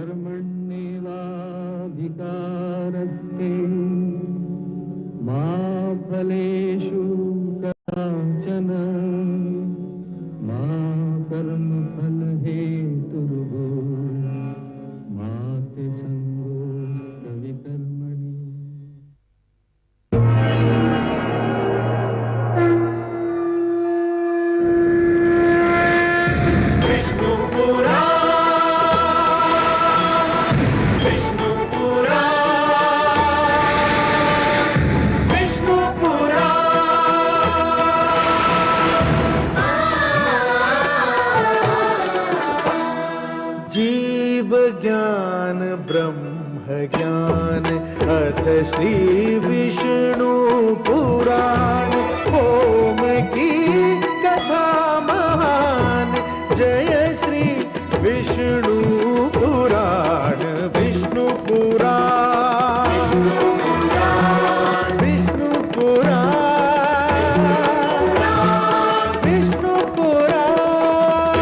कर्मण्येवाधिकारस्ते मा फलेषु कदाचन मा कर्मफलहेतुर्भो मा ते संगोऽस्त्वविकर्मणि। ज्ञान ब्रह्म ज्ञान अथ श्री विष्णु पुराण ओम की कथा महान जय श्री विष्णु पुराण विष्णु पुराण विष्णु पुराण विष्णु पुराण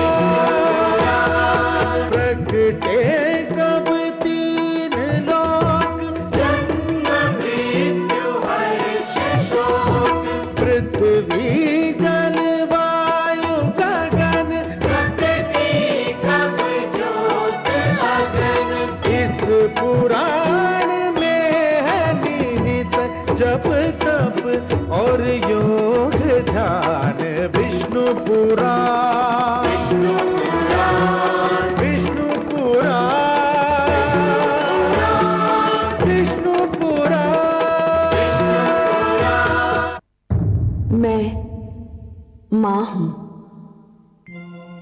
प्रगटे और योग ध्यान विष्णु पुराण विष्णु पुराण विष्णु पुराण। मैं मां हूं,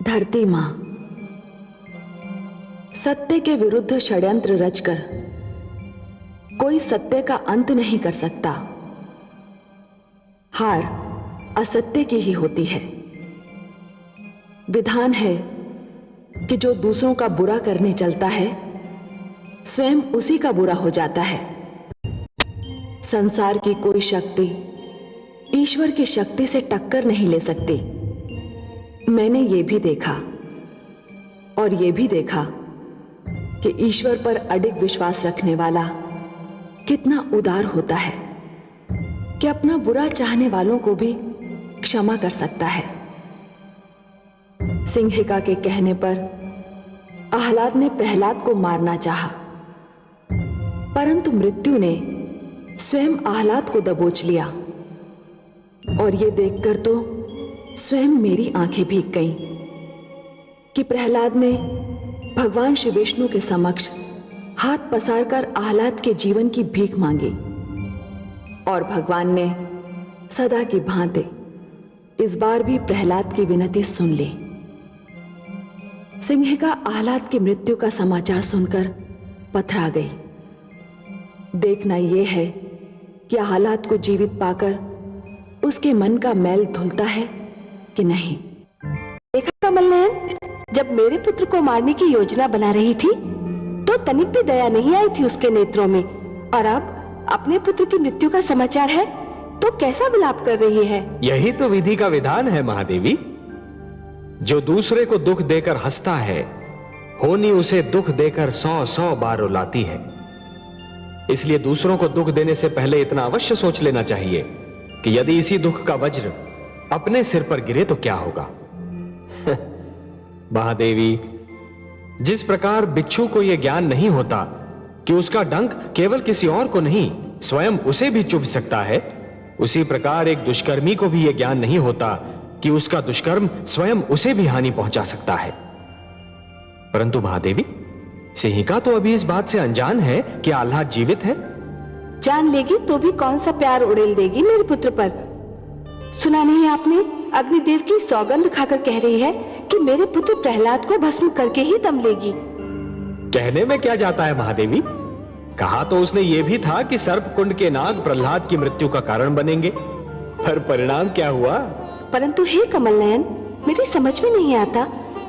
धरती मां। सत्य के विरुद्ध षड्यंत्र रचकर कोई सत्य का अंत नहीं कर सकता। हार असत्य की ही होती है। विधान है कि जो दूसरों का बुरा करने चलता है स्वयं उसी का बुरा हो जाता है। संसार की कोई शक्ति ईश्वर की शक्ति से टक्कर नहीं ले सकती। मैंने ये भी देखा और ये भी देखा कि ईश्वर पर अडिग विश्वास रखने वाला कितना उदार होता है कि अपना बुरा चाहने वालों को भी क्षमा कर सकता है। सिंहिका के कहने पर आह्लाद ने प्रहलाद को मारना चाहा, परंतु मृत्यु ने स्वयं आह्लाद को दबोच लिया। और ये देखकर तो स्वयं मेरी आंखें भीग गईं कि प्रहलाद ने भगवान श्री विष्णु के समक्ष हाथ पसारकर आह्लाद के जीवन की भीख मांगी और भगवान ने सदा की भांति इस बार भी प्रहलाद की विनती सुन ली। सिंहिका आह्लाद की मृत्यु का समाचार सुनकर पथरा गई। देखना यह है कि आह्लाद को जीवित पाकर उसके मन का मैल धुलता है कि नहीं। देखा कमल नयन, जब मेरे पुत्र को मारने की योजना बना रही थी तो तनिक भी दया नहीं आई थी उसके नेत्रों में, और अब अपने पुत्र की मृत्यु का समाचार है तो कैसा विलाप कर रही है। यही तो विधि का विधान है महादेवी। जो दूसरे को दुख देकर हंसता है, होनी उसे दुख देकर 100 बार रुलाती है। इसलिए दूसरों को दुख देने से पहले इतना अवश्य सोच लेना चाहिए कि यदि इसी दुख का वज्र अपने सिर पर गिरे तो क्या होगा। महादेवी, जिस प्रकार बिच्छू को यह ज्ञान नहीं होता कि उसका डंक केवल किसी और को नहीं स्वयं उसे भी चुभ सकता है, उसी प्रकार एक दुष्कर्मी को भी यह ज्ञान नहीं होता कि उसका दुष्कर्म स्वयं उसे भी हानि पहुंचा सकता है। परंतु महादेवी, सिंहिका तो अभी इस बात से अनजान है कि आह्लाद जीवित है। जान लेगी तो भी कौन सा प्यार उड़ेल देगी मेरे पुत्र पर। सुना नहीं आपने, अग्निदेव की सौगंध खाकर कह रही है कि मेरे पुत्र प्रहलाद को भस्म करके ही दम लेगी। कहने में क्या जाता है महादेवी, कहा तो उसने ये भी था कि सर्पकुंड के नाग प्रहलाद की मृत्यु का कारण बनेंगे, पर परिणाम क्या हुआ। परंतु हे कमल नयन, मेरी समझ में नहीं आता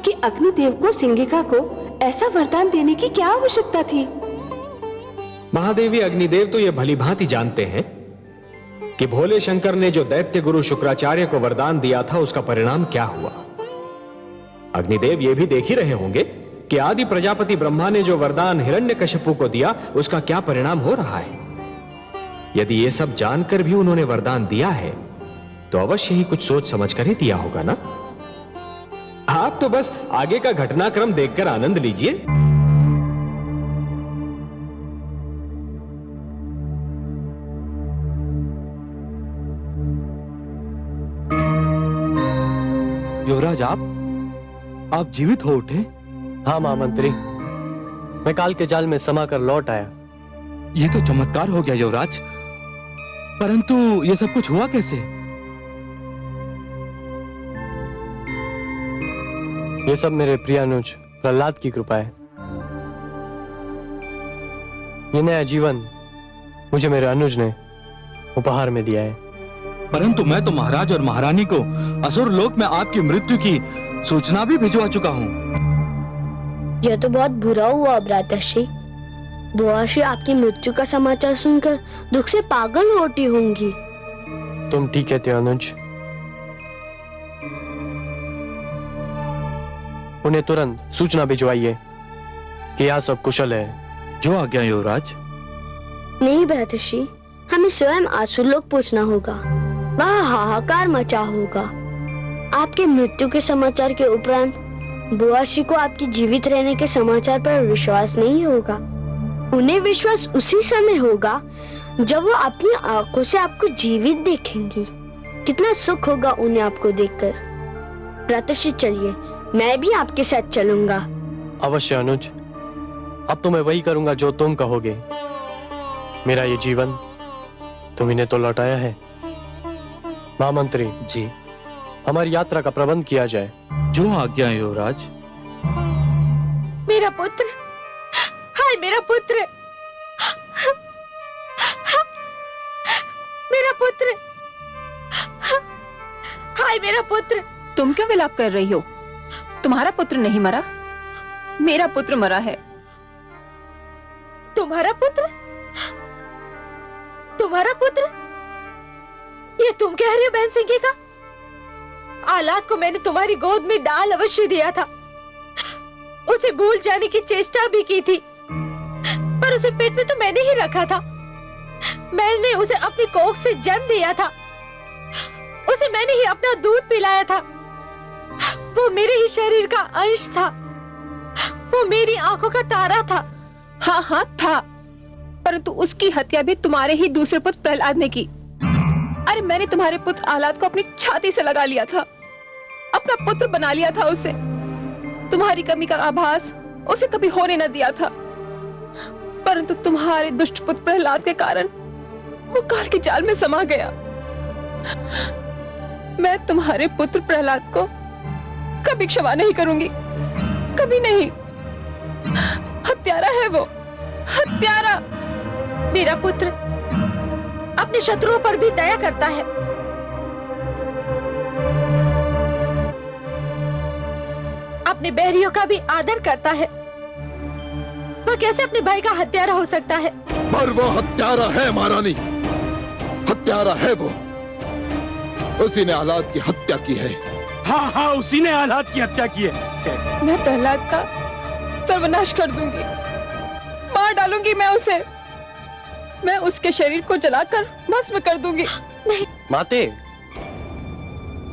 कि अग्निदेव को सिंहिका को ऐसा वरदान देने की क्या आवश्यकता थी। महादेवी, अग्निदेव तो यह भली भांति जानते हैं कि भोले शंकर ने जो दैत्य गुरु शुक्राचार्य को वरदान दिया था उसका परिणाम क्या हुआ। अग्निदेव ये भी देख ही रहे होंगे कि आदि प्रजापति ब्रह्मा ने जो वरदान हिरण्यकशिपु को दिया उसका क्या परिणाम हो रहा है। यदि ये सब जानकर भी उन्होंने वरदान दिया है तो अवश्य ही कुछ सोच समझकर ही दिया होगा ना। आप तो बस आगे का घटनाक्रम देखकर आनंद लीजिए। युवराज, आप जीवित हो उठे? हाँ महामंत्री, मैं काल के जाल में समा कर लौट आया। यह तो चमत्कार हो गया युवराज, परंतु यह सब कुछ हुआ कैसे? ये सब मेरे प्रिय अनुज प्रहलाद की कृपा है। ये नया जीवन मुझे मेरे अनुज ने उपहार में दिया है। परंतु मैं तो महाराज और महारानी को असुर लोक में आपकी मृत्यु की सूचना भी भिजवा चुका हूँ। यह तो बहुत बुरा हुआ भ्राताश्री। बुआश्री आपकी मृत्यु का समाचार सुनकर दुख से पागल होती होंगी। तुम ठीक कहते हो अनुज। उन्हें तुरंत सूचना भिजवाइए कि यह सब कुशल है। जो आज्ञा युवराज। नहीं भ्राताश्री, हमें स्वयं आसुरलोक पहुंचना होगा। वहाँ हाहाकार मचा होगा। आपके मृत्यु के समाचार के उपरांत बुआश्री को आपके जीवित रहने के समाचार पर विश्वास नहीं होगा। उन्हें विश्वास उसी समय होगा जब वो अपनी आंखों से आपको जीवित देखेंगी। कितना सुख होगा उन्हें आपको देखकर। भ्राताश्री चलिए, मैं भी आपके साथ चलूंगा। अवश्य अनुज, अब तो मैं वही करूंगा जो तुम कहोगे। मेरा ये जीवन तुम्ही ने तो लौटाया है। महामंत्री जी, हमारी यात्रा का प्रबंध किया जाए। जो आज्ञा युवराज। मेरा पुत्र, हाय मेरा पुत्र, मेरा पुत्र, हाय मेरा पुत्र। तुम क्यों विलाप कर रही हो? तुम्हारा पुत्र नहीं मरा, मेरा पुत्र मरा है। तुम्हारा पुत्र? तुम्हारा पुत्र? ये तुम कह रहे हो बहन सिंह का? आलाद को मैंने तुम्हारी गोद में डाल अवश्य दिया था। उसे भूल जाने की चेष्टा भी की थी, पर उसे पेट में तो मैंने ही रखा था। मैंने उसे अपनी कोख से जन्म दिया था। उसे मैंने ही अपना दूध पिलाया था। वो मेरे ही शरीर का अंश था। वो मेरी आंखों का तारा था। हाँ हाँ था, परंतु उसकी हत्या भी तुम्हारे ही दूसरे पुत्र प्रहलाद ने की। अरे मैंने तुम्हारे पुत्र आलाद को अपनी छाती से लगा लिया था, अपना पुत्र बना लिया था उसे। तुम्हारी कमी का आभास उसे कभी होने न दिया था, परंतु तुम्हारे दुष्ट पुत्र प्रहलाद के कारण वो काल के जाल में समा गया। मैं तुम्हारे पुत्र प्रहलाद को कभी क्षमा नहीं करूंगी, कभी नहीं। हत्यारा है वो, हत्यारा। मेरा पुत्र अपने शत्रुओं पर भी दया करता है। अपने बैरियों का भी आदर करता है। वह कैसे अपने भाई का हत्यारा हो सकता है? पर वो हत्यारा है महारानी, हत्यारा है वो। उसी ने आलाद की हत्या की है। हाँ हाँ, उसी ने आलाद की हत्या की है। मैं प्रहलाद का सर्वनाश कर दूंगी, मार डालूंगी मैं उसे। मैं उसके शरीर को जलाकर भस्म कर दूंगी। नहीं माते,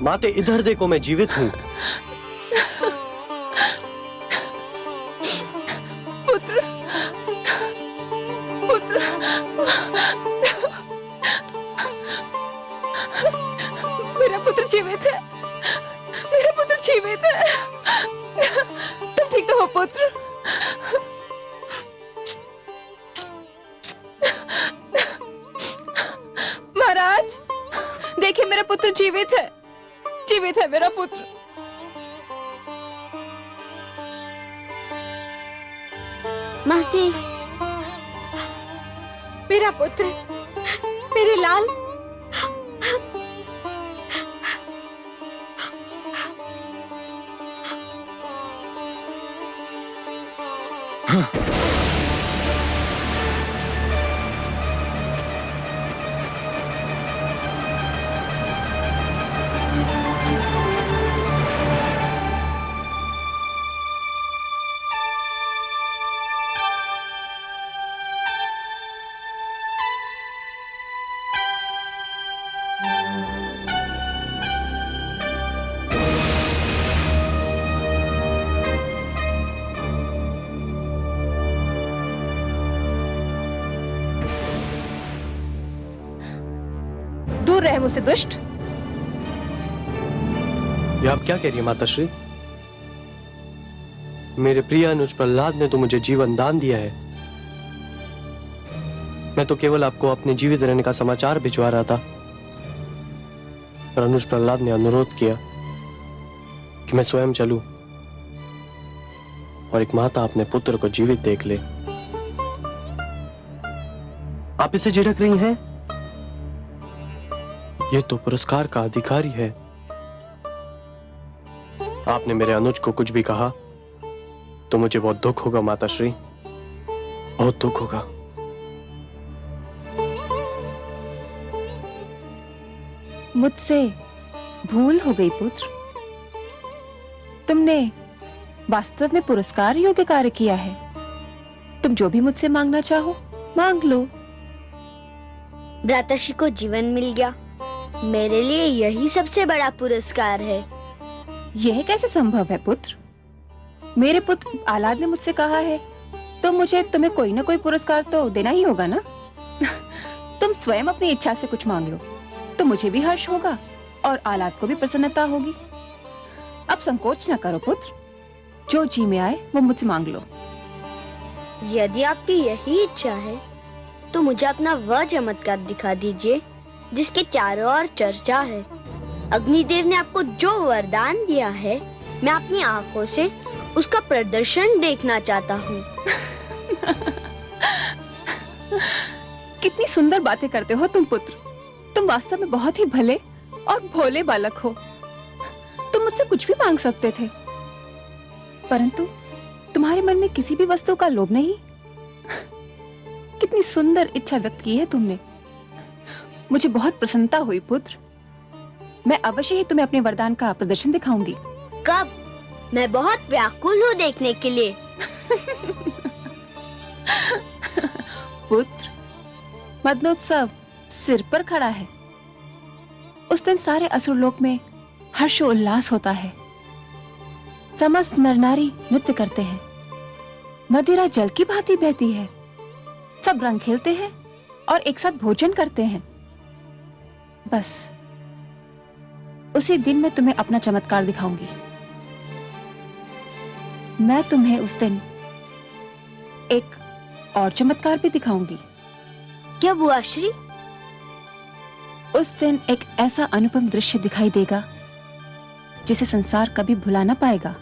माते इधर देखो, मैं जीवित हूँ। पुत्र, पुत्र, मेरा पुत्र जीवित है, मेरा पुत्र जीवित है। तुम ठीक तो हो पुत्र? महाराज देखिए, मेरा पुत्र जीवित है, जीवित है मेरा पुत्र। माते, मेरा पुत्र, मेरे लाल। है मुझसे दुष्ट? ये आप क्या कह रही है माताश्री? मेरे प्रिय अनुज प्रहलाद ने तो मुझे जीवन दान दिया है। मैं तो केवल आपको अपने जीवित रहने का समाचार भिजवा रहा था, पर अनुज प्रहलाद ने अनुरोध किया कि मैं स्वयं चलूं और एक माता अपने पुत्र को जीवित देख ले। आप इसे झिड़क रही हैं? यह तो पुरस्कार का अधिकारी है। आपने मेरे अनुज को कुछ भी कहा तो मुझे बहुत दुख होगा माताश्री, बहुत दुख होगा। मुझसे भूल हो गई पुत्र। तुमने वास्तव में पुरस्कार योग्य कार्य किया है। तुम जो भी मुझसे मांगना चाहो मांग लो। भ्राताश्री को जीवन मिल गया, मेरे लिए यही सबसे बड़ा पुरस्कार है। यह कैसे संभव है पुत्र? मेरे पुत्र आह्लाद ने मुझसे कहा है तो मुझे तुम्हें कोई ना कोई पुरस्कार तो देना ही होगा ना। तुम स्वयं अपनी इच्छा से कुछ मांग लो तो मुझे भी हर्ष होगा और आह्लाद को भी प्रसन्नता होगी। अब संकोच न करो पुत्र, जो जी में आए वो मुझसे मांग लो। यदि आपकी यही इच्छा है तो मुझे अपना वह चमत्कार दिखा दीजिए जिसके चारों ओर चर्चा है। अग्निदेव ने आपको जो वरदान दिया है, मैं अपनी आंखों से उसका प्रदर्शन देखना चाहता हूँ। कितनी सुंदर बातें करते हो तुम पुत्र। तुम वास्तव में बहुत ही भले और भोले बालक हो। तुम मुझसे कुछ भी मांग सकते थे, परंतु तुम्हारे मन में किसी भी वस्तु का लोभ नहीं। कितनी सुंदर इच्छा व्यक्त की है तुमने। मुझे बहुत प्रसन्नता हुई पुत्र। मैं अवश्य ही तुम्हें अपने वरदान का प्रदर्शन दिखाऊंगी। कब? मैं बहुत व्याकुल हूँ देखने के लिए। पुत्र, मदनोत्सव सिर पर खड़ा है। उस दिन सारे असुरलोक में हर्षोल्लास होता है। समस्त नर नारी नृत्य करते हैं, मदिरा जल की भांति बहती है, सब रंग खेलते हैं और एक साथ भोजन करते हैं। बस उसी दिन मैं तुम्हें अपना चमत्कार दिखाऊंगी। मैं तुम्हें उस दिन एक और चमत्कार भी दिखाऊंगी। क्या बुआ श्री? उस दिन एक ऐसा अनुपम दृश्य दिखाई देगा जिसे संसार कभी भुला ना पाएगा।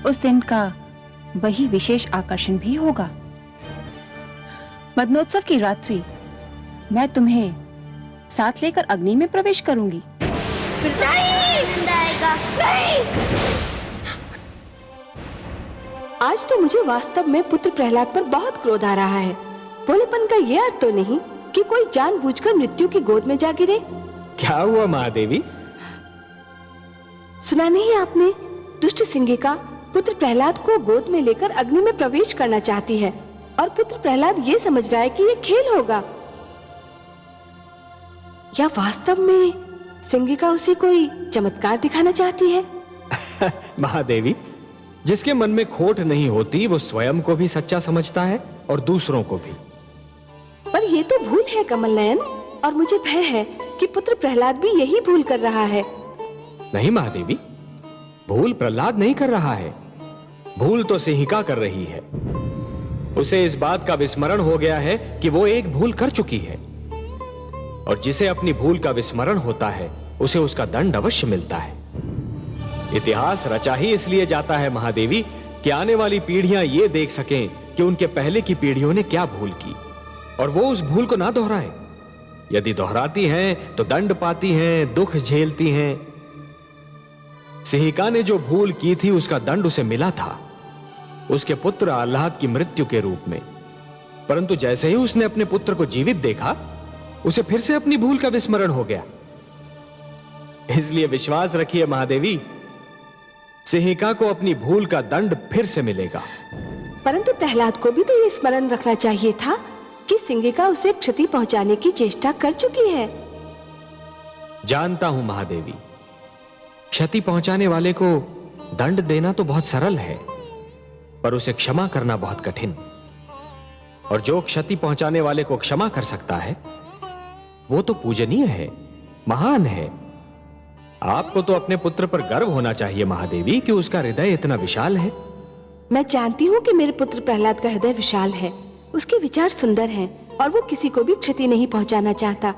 उस दिन का वही विशेष आकर्षण भी होगा। मदनोत्सव की रात्रि मैं तुम्हें साथ लेकर अग्नि में प्रवेश करूंगी। आज तो मुझे वास्तव में पुत्र प्रहलाद पर बहुत क्रोध आ रहा है। भोलेपन का यह अर्थ तो नहीं कि कोई जानबूझकर मृत्यु की गोद में जा गिरे। क्या हुआ महादेवी? सुना नहीं आपने? दुष्ट सिंहिका पुत्र प्रहलाद को गोद में लेकर अग्नि में प्रवेश करना चाहती है और पुत्र प्रहलाद ये समझ रहा है कि ये खेल होगा। या वास्तव में सिंहिका उसे कोई चमत्कार दिखाना चाहती है? महादेवी, जिसके मन में खोट नहीं होती वो स्वयं को भी सच्चा समझता है और दूसरों को भी। पर ये तो भूल है कमल नयन, और मुझे भय है कि पुत्र प्रहलाद भी यही भूल कर रहा है। नहीं महादेवी, भूल प्रहलाद नहीं कर रहा है, भूल तो सिंहिका कर रही है। उसे इस बात का विस्मरण हो गया है कि वो एक भूल कर चुकी है, और जिसे अपनी भूल का विस्मरण होता है उसे उसका दंड अवश्य मिलता है। इतिहास रचा ही इसलिए जाता है महादेवी कि आने वाली पीढ़ियां ये देख सकें कि उनके पहले की पीढ़ियों ने क्या भूल की और वो उस भूल को ना दोहराएं। यदि दोहराती हैं तो दंड पाती हैं, दुख झेलती हैं। सिंहिका ने जो भूल की थी उसका दंड उसे मिला था, उसके पुत्र आह्लाद की मृत्यु के रूप में। परंतु जैसे ही उसने अपने पुत्र को जीवित देखा, उसे फिर से अपनी भूल का विस्मरण हो गया। इसलिए विश्वास रखिए महादेवी, सिंहिका को अपनी भूल का दंड फिर से मिलेगा। परंतु प्रहलाद को भी तो ये स्मरण रखना चाहिए था कि सिंहिका उसे क्षति पहुंचाने की चेष्टा कर चुकी है। जानता हूं महादेवी, क्षति पहुंचाने वाले को दंड देना तो बहुत सरल है, पर उसे क्षमा करना बहुत कठिन। और जो क्षति पहुंचाने वाले को क्षमा कर सकता है वो तो पूजनीय है, महान है। आपको तो अपने पुत्र पर गर्व होना चाहिए महादेवी कि उसका हृदय इतना विशाल है। मैं जानती हूँ कि मेरे पुत्र प्रहलाद का हृदय विशाल है, उसके विचार सुंदर हैं और वो किसी को भी क्षति नहीं पहुंचाना चाहता।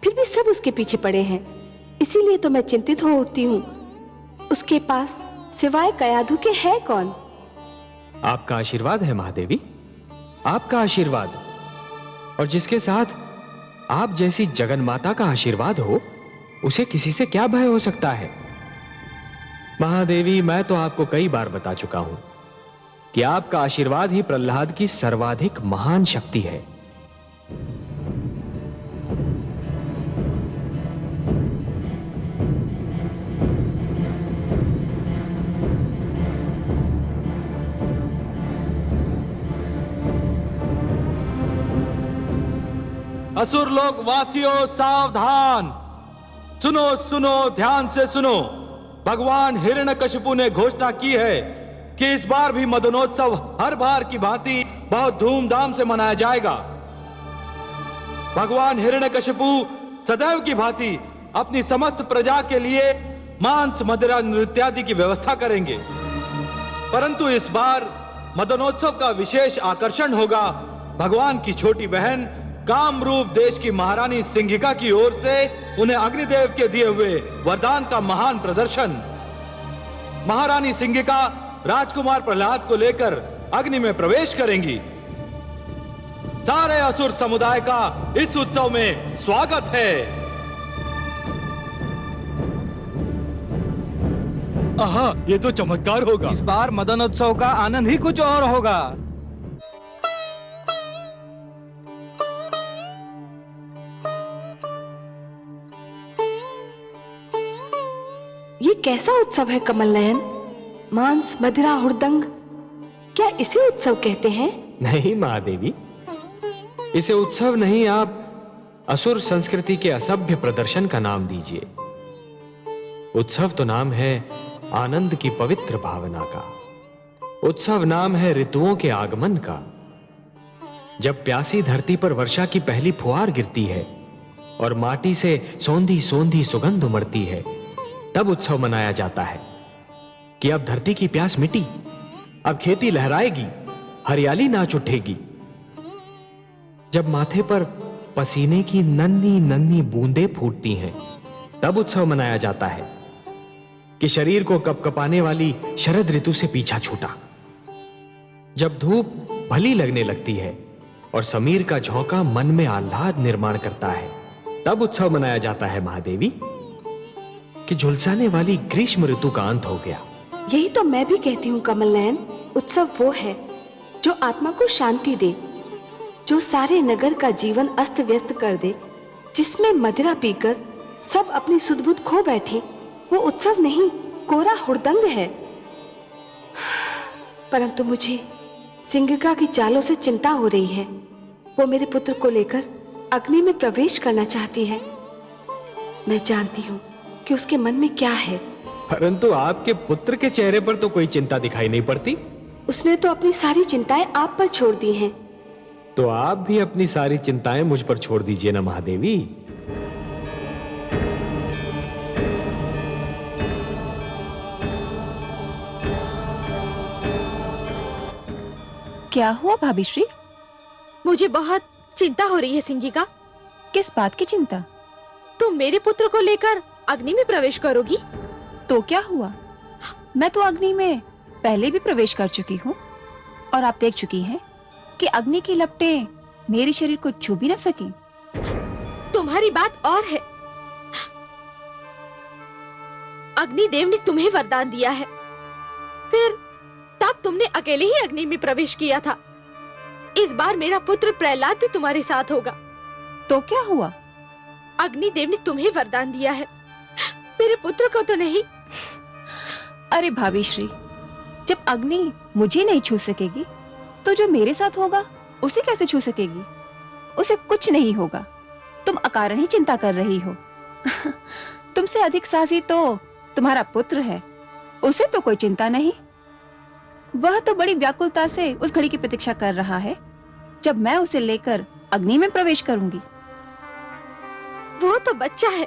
फिर भी सब उसके पीछे पड़े हैं, इसीलिए तो मैं चिंतित हो उठती हूँ। उसके पास सिवाय कयाधु के है कौन? आपका आशीर्वाद है महादेवी, आपका आशीर्वाद। और जिसके साथ आप जैसी जगन माता का आशीर्वाद हो, उसे किसी से क्या भय हो सकता है? महादेवी, मैं तो आपको कई बार बता चुका हूं कि आपका आशीर्वाद ही प्रहलाद की सर्वाधिक महान शक्ति है। असुर लोक वासियों सावधान, सुनो सुनो, ध्यान से सुनो। भगवान हिरण्यकशिपु ने घोषणा की है कि इस बार भी मदनोत्सव हर बार की भांति बहुत धूमधाम से मनाया जाएगा। भगवान हिरण्यकशिपु सदैव की भांति अपनी समस्त प्रजा के लिए मांस, मदिरा, नृत्यादि की व्यवस्था करेंगे, परंतु इस बार मदनोत्सव का विशेष आकर्षण होगा भगवान की छोटी बहन कामरूप देश की महारानी सिंघिका की ओर से उन्हें अग्निदेव के दिए हुए वरदान का महान प्रदर्शन। महारानी सिंघिका राजकुमार प्रहलाद को लेकर अग्नि में प्रवेश करेंगी। सारे असुर समुदाय का इस उत्सव में स्वागत है। आहा, ये तो चमत्कार होगा। इस बार मदनोत्सव का आनंद ही कुछ और होगा। ये कैसा उत्सव है कमल नयन? मांस, मदिरा, हुड़दंग, क्या इसे उत्सव कहते हैं? नहीं महादेवी, इसे उत्सव नहीं, आप असुर संस्कृति के असभ्य प्रदर्शन का नाम दीजिए। उत्सव तो नाम है आनंद की पवित्र भावना का। उत्सव नाम है ऋतुओं के आगमन का। जब प्यासी धरती पर वर्षा की पहली फुहार गिरती है और माटी से सौंधी सौंधी सुगंध उमड़ती है, तब उत्सव मनाया जाता है कि अब धरती की प्यास मिटी, अब खेती लहराएगी, हरियाली नाच उठेगी। जब माथे पर पसीने की नन्ही नन्ही बूंदें फूटती हैं, तब उत्सव मनाया जाता है कि शरीर को कपकपाने वाली शरद ऋतु से पीछा छूटा। जब धूप भली लगने लगती है और समीर का झोंका मन में आह्लाद निर्माण करता है, तब उत्सव मनाया जाता है महादेवी कि झुलसाने वाली ग्रीष्म ऋतु का अंत हो गया। यही तो मैं भी कहती हूँ कमल नयन, उत्सव वो है जो आत्मा को शांति दे, जो सारे नगर का जीवन अस्त व्यस्त कर दे, जिसमें मदिरा पीकर सब अपनी सुध-बुध खो बैठी। वो उत्सव नहीं, कोरा हुड़दंग है। परंतु मुझे सिंघिका की चालों से चिंता हो रही है। वो मेरे पुत्र को लेकर अग्नि में प्रवेश करना चाहती है। मैं जानती हूँ कि उसके मन में क्या है, परंतु आपके पुत्र के चेहरे पर तो कोई चिंता दिखाई नहीं पड़ती। उसने तो अपनी सारी चिंताएं आप पर छोड़ दी हैं। तो आप भी अपनी सारी चिंताएं मुझ पर छोड़ दीजिए ना महादेवी। क्या हुआ भाभी श्री? मुझे बहुत चिंता हो रही है सिंघिका। किस बात की चिंता? तुम मेरे पुत्र को लेकर अग्नि में प्रवेश करोगी? तो क्या हुआ? मैं तो अग्नि में पहले भी प्रवेश कर चुकी हूँ और आप देख चुकी हैं कि अग्नि की लपटें मेरे शरीर को छू भी न सकी। तुम्हारी बात और है। अग्निदेव ने तुम्हें वरदान दिया है, फिर तब तुमने अकेले ही अग्नि में प्रवेश किया था। इस बार मेरा पुत्र प्रहलाद भी तुम्हारे साथ होगा। तो क्या हुआ? अग्निदेव ने तुम्हें वरदान दिया है, मेरे पुत्र को तो नहीं। अरे भाभी श्री, जब अग्नि मुझे नहीं छू सकेगी तो जो मेरे साथ होगा उसे कैसे छू सकेगी? उसे कुछ नहीं होगा। तुम अकारण ही चिंता कर रही हो। तुमसे अधिक साहसी तो तुम्हारा पुत्र है, उसे तो कोई चिंता नहीं। वह तो बड़ी व्याकुलता से उस घड़ी की प्रतीक्षा कर रहा है जब मैं उसे लेकर अग्नि में प्रवेश करूंगी। वो तो बच्चा है,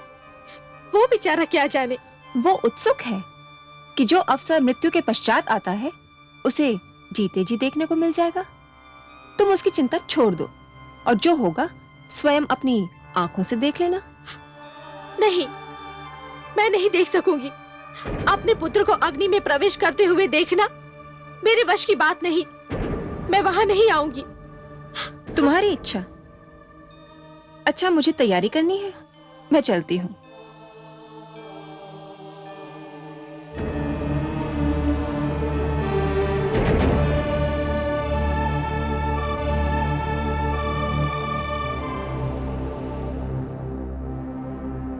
वो बेचारा क्या जाने। वो उत्सुक है कि जो अवसर मृत्यु के पश्चात आता है उसे जीते जी देखने को मिल जाएगा। तुम उसकी चिंता छोड़ दो और जो होगा स्वयं अपनी आंखों से देख लेना। नहीं, मैं नहीं देख सकूंगी। अपने पुत्र को अग्नि में प्रवेश करते हुए देखना मेरे वश की बात नहीं। मैं वहां नहीं आऊंगी। तुम्हारी इच्छा। अच्छा, मुझे तैयारी करनी है, मैं चलती हूँ।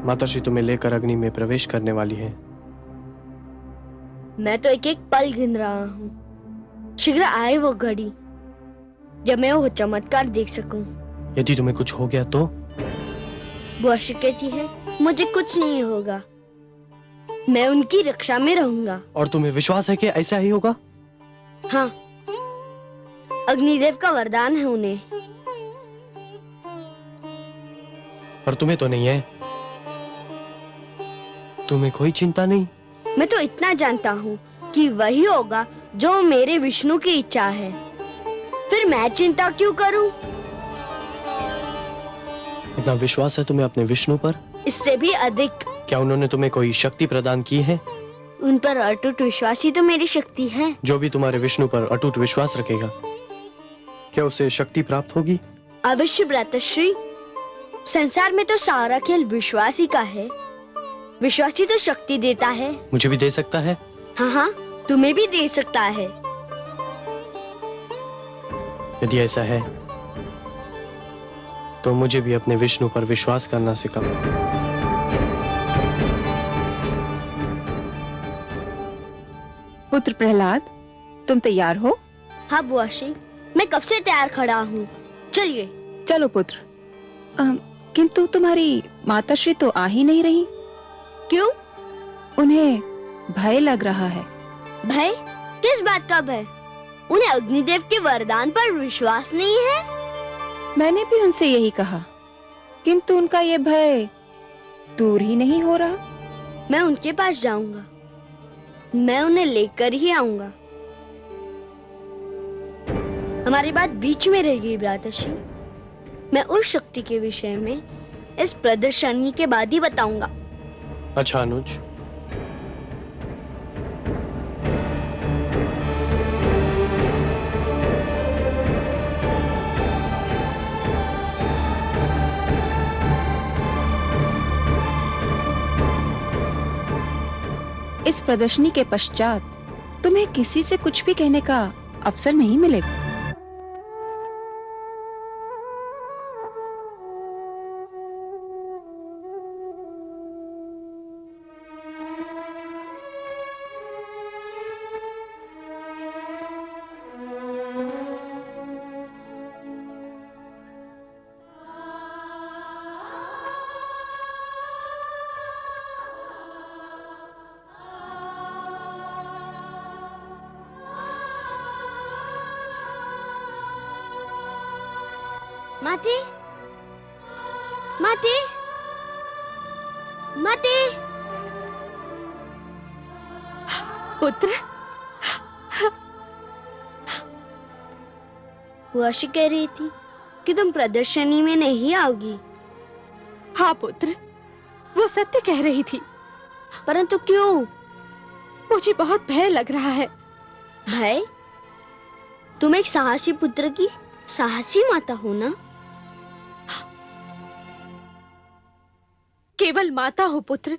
माताश्री तुम्हें लेकर अग्नि में प्रवेश करने वाली है। मैं तो एक एक पल गिन रहा हूँ। शीघ्र आए वो घड़ी जब मैं वो चमत्कार देख सकूं। यदि तुम्हें कुछ हो गया तो? बुआ कहती है मुझे कुछ नहीं होगा, मैं उनकी रक्षा में रहूंगा। और तुम्हें विश्वास है कि ऐसा ही होगा? हाँ, अग्निदेव का वरदान है उन्हें। पर तुम्हें तो नहीं है। तुम्हें कोई चिंता नहीं? मैं तो इतना जानता हूँ कि वही होगा जो मेरे विष्णु की इच्छा है, फिर मैं चिंता क्यों करूं? इतना विश्वास है तुम्हें अपने विष्णु पर? इससे भी अधिक। क्या उन्होंने तुम्हें कोई शक्ति प्रदान की है? उन पर अटूट विश्वास ही तो मेरी शक्ति है। जो भी तुम्हारे विष्णु पर अटूट विश्वास रखेगा, क्या उसे शक्ति प्राप्त होगी? अवश्य भ्रातश्री, संसार में तो सारा खेल विश्वास ही का है। विश्वास ही तो शक्ति देता है। मुझे भी दे सकता है? हाँ हाँ, तुम्हें भी दे सकता है। यदि ऐसा है तो मुझे भी अपने विष्णु पर विश्वास करना सिखाओ। पुत्र प्रहलाद, तुम तैयार हो? हाँ बुआश्री, मैं कब से तैयार खड़ा हूँ। चलिए। चलो पुत्र। किंतु तुम्हारी माताश्री तो आ ही नहीं रही। क्यों? उन्हें भय लग रहा है। भय? किस बात का भय? उन्हें अग्निदेव के वरदान पर विश्वास नहीं है? मैंने भी उनसे यही कहा, किंतु उनका ये भय दूर ही नहीं हो रहा। मैं उनके पास जाऊंगा, मैं उन्हें लेकर ही आऊंगा। हमारी बात बीच में रहेगी भ्रातश्री। मैं उस शक्ति के विषय में इस प्रदर्शनी के बाद ही बताऊंगा। अच्छा अनुज। इस प्रदर्शनी के पश्चात तुम्हें किसी से कुछ भी कहने का अवसर नहीं मिलेगा। माते, माते, माते। पुत्र, बुआशी कह रही थी कि तुम प्रदर्शनी में नहीं आओगी। हाँ पुत्र, वो सत्य कह रही थी। परंतु क्यों? मुझे बहुत भय लग रहा है। भय? तुम एक साहसी पुत्र की साहसी माता हो ना? केवल माता हो पुत्र,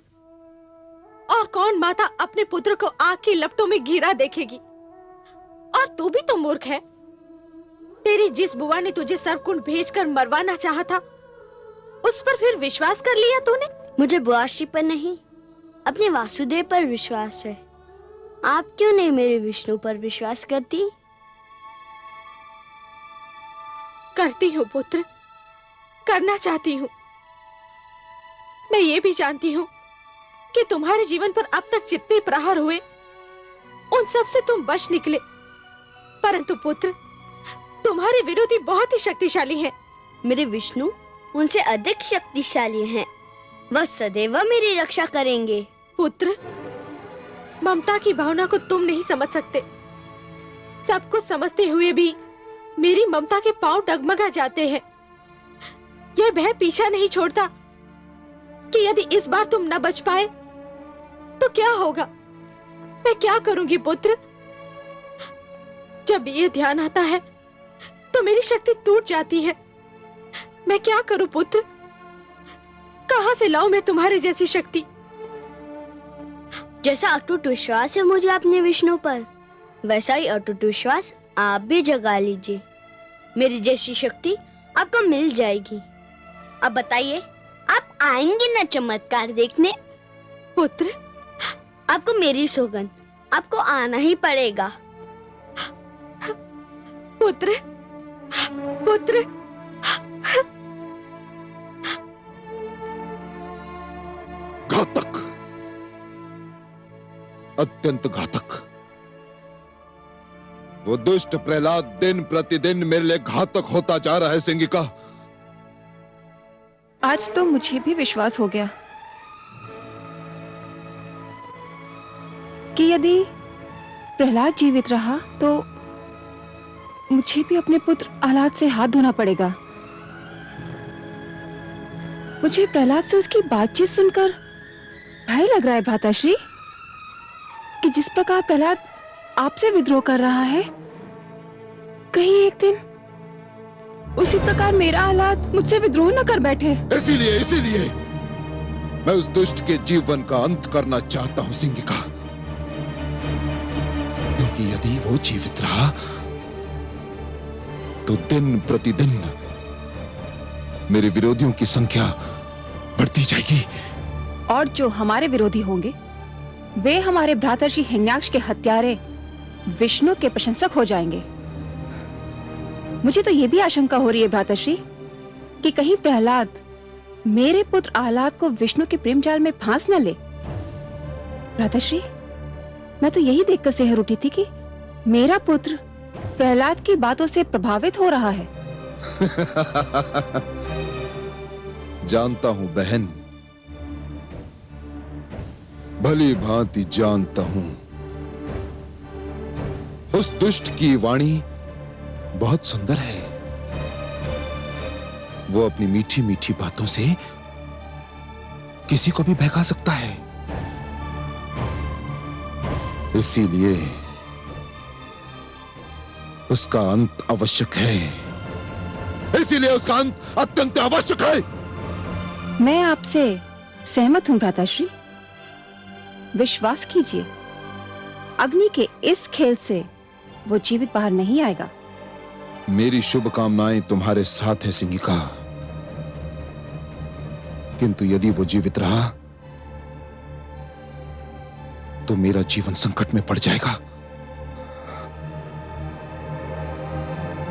और कौन माता अपने पुत्र को आग की लपटों में घिरा देखेगी? और तू भी तो मूर्ख है। तेरी जिस बुआ ने तुझे सर्पकुंड भेजकर मरवाना चाहा था, उस पर फिर विश्वास कर लिया तूने? मुझे बुआश्री पर नहीं, अपने वासुदेव पर विश्वास है। आप क्यों नहीं मेरे विष्णु पर विश्वास करती? करती हूँ पुत्र, करना चाहती हूँ। मैं ये भी जानती हूँ कि तुम्हारे जीवन पर अब तक जितने प्रहार हुए, उन सब से तुम बच निकले। परंतु पुत्र, तुम्हारे विरोधी बहुत ही शक्तिशाली हैं। मेरे विष्णु उनसे अधिक शक्तिशाली हैं। वह सदैव मेरी रक्षा करेंगे। पुत्र, ममता की भावना को तुम नहीं समझ सकते। सब कुछ समझते हुए भी मेरी ममता के पांव डगमगा जाते हैं। यह भय पीछा नहीं छोड़ता कि यदि इस बार तुम न बच पाए तो क्या होगा। मैं क्या करूंगी पुत्र? जब ये ध्यान आता है तो मेरी शक्ति टूट जाती है। मैं क्या करूं पुत्र? कहां से लाऊं मैं तुम्हारे जैसी शक्ति? जैसा अटूट विश्वास है मुझे अपने विष्णु पर, वैसा ही अटूट विश्वास आप भी जगा लीजिए। मेरी जैसी शक्ति आपको मिल जाएगी। अब बताइए, आप आएंगे ना चमत्कार देखने? पुत्र, आपको मेरी सौगंध, आपको आना ही पड़ेगा। पुत्र, पुत्र, घातक, अत्यंत घातक। वो दुष्ट प्रहलाद दिन प्रतिदिन मेरे लिए घातक होता जा रहा है सिंगिका। आज तो मुझे भी विश्वास हो गया कि यदि प्रहलाद जीवित रहा तो मुझे भी अपने पुत्र आह्लाद से हाथ धोना पड़ेगा। मुझे प्रहलाद से उसकी बातचीत सुनकर भय लग रहा है भ्राताश्री, कि जिस प्रकार प्रहलाद आपसे विद्रोह कर रहा है, कहीं एक दिन उसी प्रकार मेरा आह्लाद मुझसे विद्रोह न कर बैठे। इसीलिए मैं उस दुष्ट के जीवन का अंत करना चाहता हूं सिंगिका, क्योंकि यदि वो जीवित रहा तो दिन प्रतिदिन मेरे विरोधियों की संख्या बढ़ती जाएगी। और जो हमारे विरोधी होंगे वे हमारे भ्रातर्षि हिरण्याक्ष के हत्यारे विष्णु के प्रशंसक हो जाएंगे। मुझे तो यह भी आशंका हो रही है भ्रातर्षि कि कहीं प्रहलाद मेरे पुत्र आह्लाद को विष्णु के प्रेम जाल में फांस न ले। भ्रातर्षि, मैं तो यही देखकर सेहर उठी थी कि मेरा पुत्र प्रहलाद की बातों से प्रभावित हो रहा है। जानता हूं बहन, भली भांति जानता हूं। उस दुष्ट की वाणी बहुत सुंदर है। वो अपनी मीठी मीठी बातों से किसी को भी बहका सकता है। इसीलिए उसका अंत आवश्यक है। इसीलिए उसका अंत अत्यंत आवश्यक है। मैं आपसे सहमत हूं भ्राताश्री। विश्वास कीजिए, अग्नि के इस खेल से वो जीवित बाहर नहीं आएगा। मेरी शुभकामनाएं तुम्हारे साथ है सिंगिका, किंतु यदि वो जीवित रहा तो मेरा जीवन संकट में पड़ जाएगा।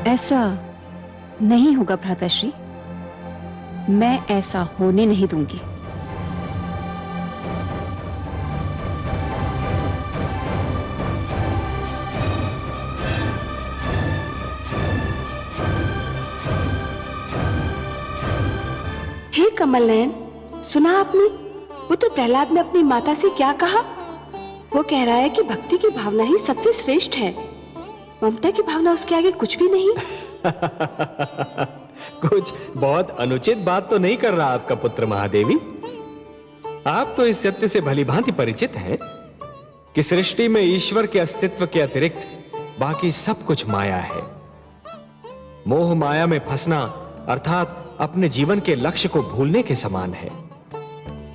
ऐसा नहीं होगा भ्राताश्री, मैं ऐसा होने नहीं दूंगी। हे कमल नयन, सुना आपने पुत्र प्रहलाद ने अपनी माता से क्या कहा? वो कह रहा है कि भक्ति की भावना ही सबसे श्रेष्ठ है, ममता की भावना उसके आगे कुछ भी नहीं। कुछ बहुत अनुचित बात तो नहीं कर रहा आपका पुत्र महादेवी। आप तो इस सत्य से भलीभांति परिचित हैं कि सृष्टि में ईश्वर के अस्तित्व के अतिरिक्त बाकी सब कुछ माया है। मोह माया में फंसना अर्थात अपने जीवन के लक्ष्य को भूलने के समान है।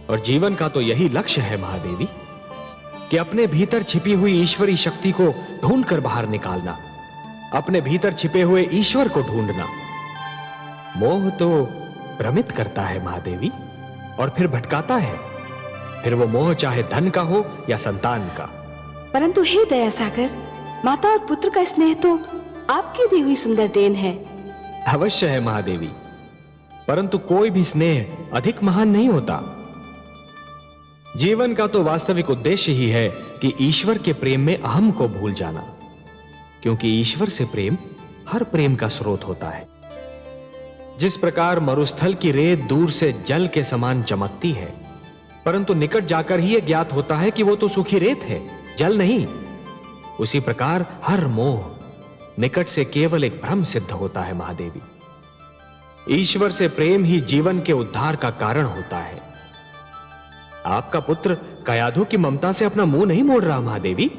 और जीवन का तो यही लक्ष्य है महादेवी, कि अपने भीतर छिपी हुई ईश्वरी शक्ति को ढूंढकर बाहर निकालना, अपने भीतर छिपे हुए ईश्वर को ढूंढना। मोह तो भ्रमित करता है महादेवी और फिर भटकाता है। फिर वो मोह चाहे धन का हो या संतान का। परंतु हे दया सागर, माता और पुत्र का स्नेह तो आपकी दी हुई सुंदर देन है। अवश्य है महादेवी, परंतु कोई भी स्नेह अधिक महान नहीं होता। जीवन का तो वास्तविक उद्देश्य ही है कि ईश्वर के प्रेम में अहम को भूल जाना, क्योंकि ईश्वर से प्रेम हर प्रेम का स्रोत होता है। जिस प्रकार मरुस्थल की रेत दूर से जल के समान चमकती है, परंतु निकट जाकर ही यह ज्ञात होता है कि वो तो सूखी रेत है, जल नहीं, उसी प्रकार हर मोह निकट से केवल एक भ्रम सिद्ध होता है महादेवी। ईश्वर से प्रेम ही जीवन के उद्धार का कारण होता है। आपका पुत्र कयाधु की ममता से अपना मुंह नहीं मोड़ रहा महादेवी,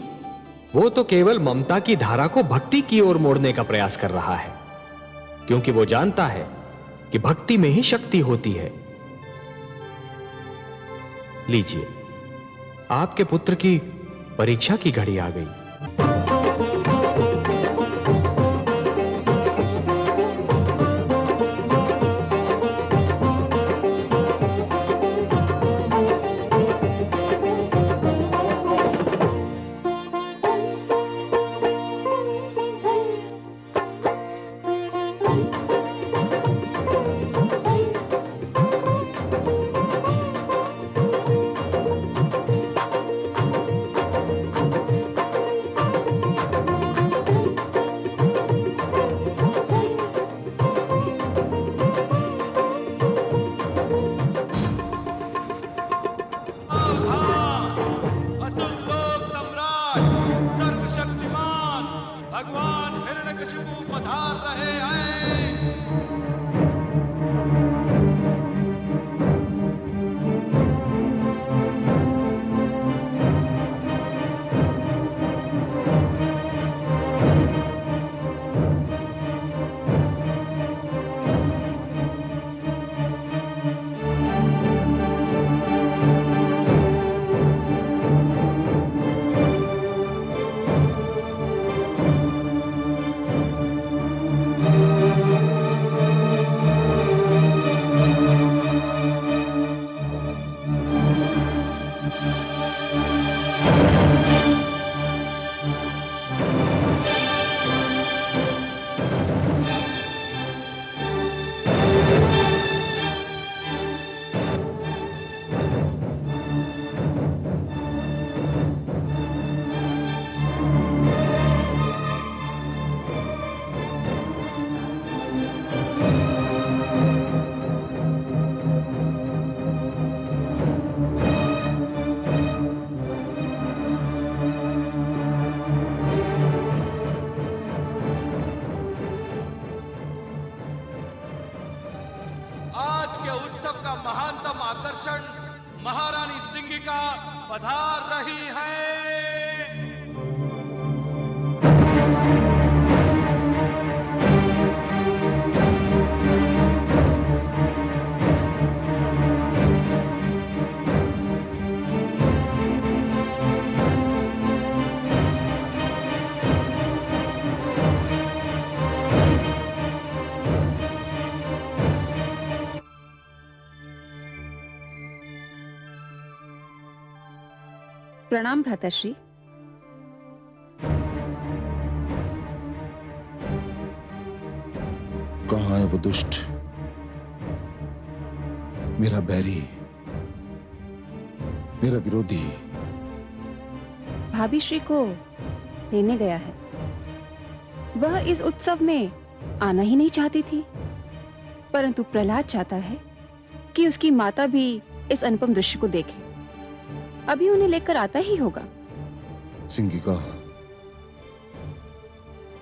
वो तो केवल ममता की धारा को भक्ति की ओर मोड़ने का प्रयास कर रहा है, क्योंकि वो जानता है कि भक्ति में ही शक्ति होती है। लीजिए, आपके पुत्र की परीक्षा की घड़ी आ गई। महारानी सिंगिका पधार रही हैं। प्रणाम भ्राताश्री। कहाँ है वो दुष्ट, मेरा बैरी, मेरा विरोधी? भाभी श्री को लेने गया है। वह इस उत्सव में आना ही नहीं चाहती थी, परंतु प्रहलाद चाहता है कि उसकी माता भी इस अनुपम दृश्य को देखे। अभी उन्हें लेकर आता ही होगा। सिंगिका,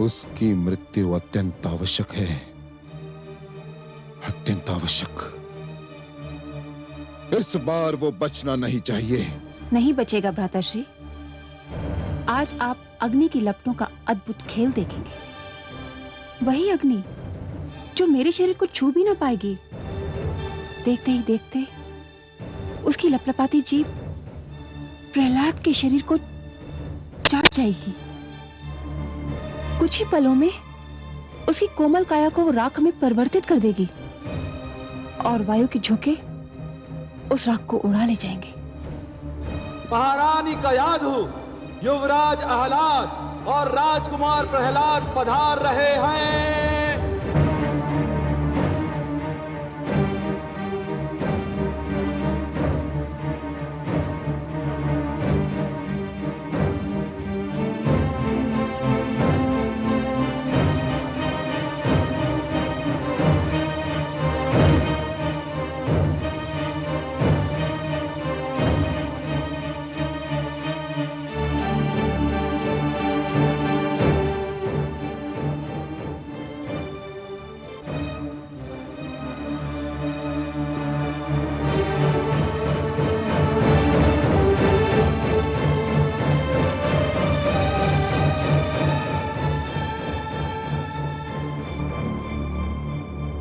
उसकी मृत्यु अत्यंत आवश्यक है, अत्यंत आवश्यक। इस बार वो बचना नहीं चाहिए। नहीं बचेगा भ्राताश्री। आज आप अग्नि की लपटों का अद्भुत खेल देखेंगे। वही अग्नि जो मेरे शरीर को छू भी ना पाएगी। देखते ही देखते उसकी लपलपाती जीभ प्रहलाद के शरीर को चाट जाएगी। कुछ ही पलों में उसकी कोमल काया को वो राख में परिवर्तित कर देगी और वायु के झोंके उस राख को उड़ा ले जाएंगे। महारानी कयाधु, युवराज आहलाद और राजकुमार प्रहलाद पधार रहे हैं।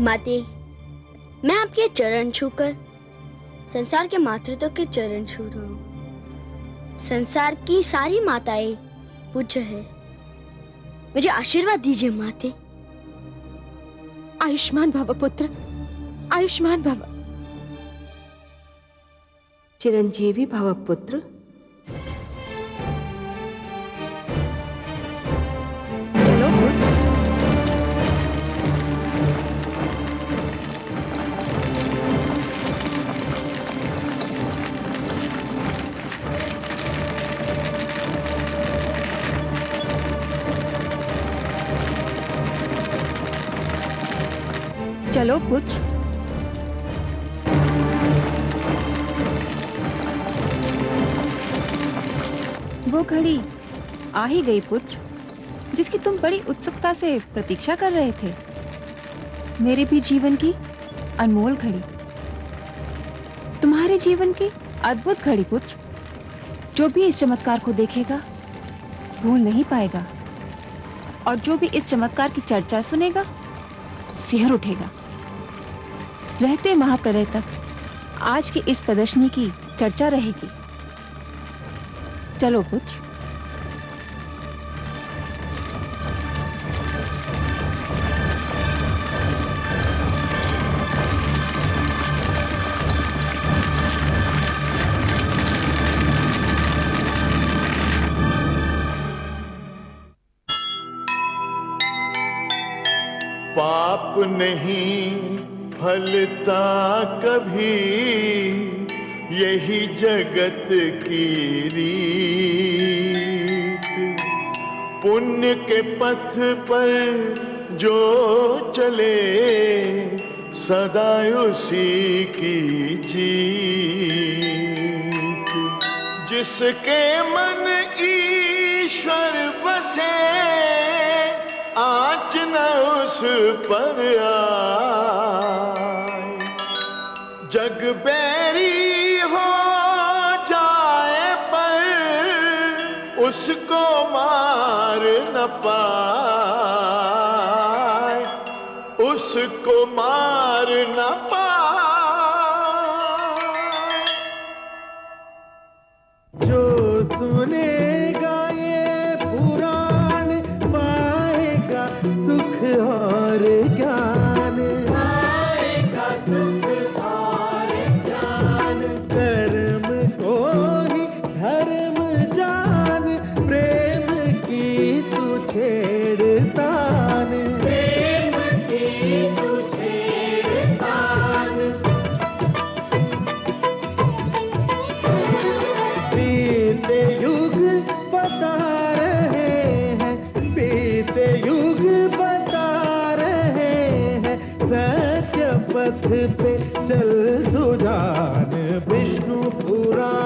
माते, मैं आपके चरण छूकर संसार के मातृत्व के चरण छू रहा हूँ। संसार की सारी माताएं पूज्य है, मुझे आशीर्वाद दीजिए माते। आयुष्मान भव पुत्र, आयुष्मान भव। चिरंजीवी भव पुत्र। चलो पुत्र। चलो पुत्र। वो घड़ी आ ही गई पुत्र, जिसकी तुम बड़ी उत्सुकता से प्रतीक्षा कर रहे थे। मेरे भी जीवन की अनमोल घड़ी, तुम्हारे जीवन की अद्भुत घड़ी पुत्र। जो भी इस चमत्कार को देखेगा भूल नहीं पाएगा, और जो भी इस चमत्कार की चर्चा सुनेगा सिहर उठेगा। रहते महाप्रलय तक आज की इस प्रदर्शनी की चर्चा रहेगी। चलो पुत्र। पाप नहीं फलता कभी, यही जगत की रीत। पुण्य के पथ पर जो चले, सदा उसी की जीत। जिसके मन ईश्वर बसे, आँच न उस पर आए। जग बैरी हो जाए पर उसको मार न पाए, उसको मार न पाए। जो सुनेगा ये पुराण पाएगा सुख और ज्ञान, पाएगा सुख और ज्ञान। कर्म को ही धर्म जान, प्रेम की तू छेड़तान, प्रेम की तू छेड़तान। बीते युग बता रहे हैं, बीते युग बता रहे हैं, सत्य पथ पे चल सुजान। विष्णु पुराण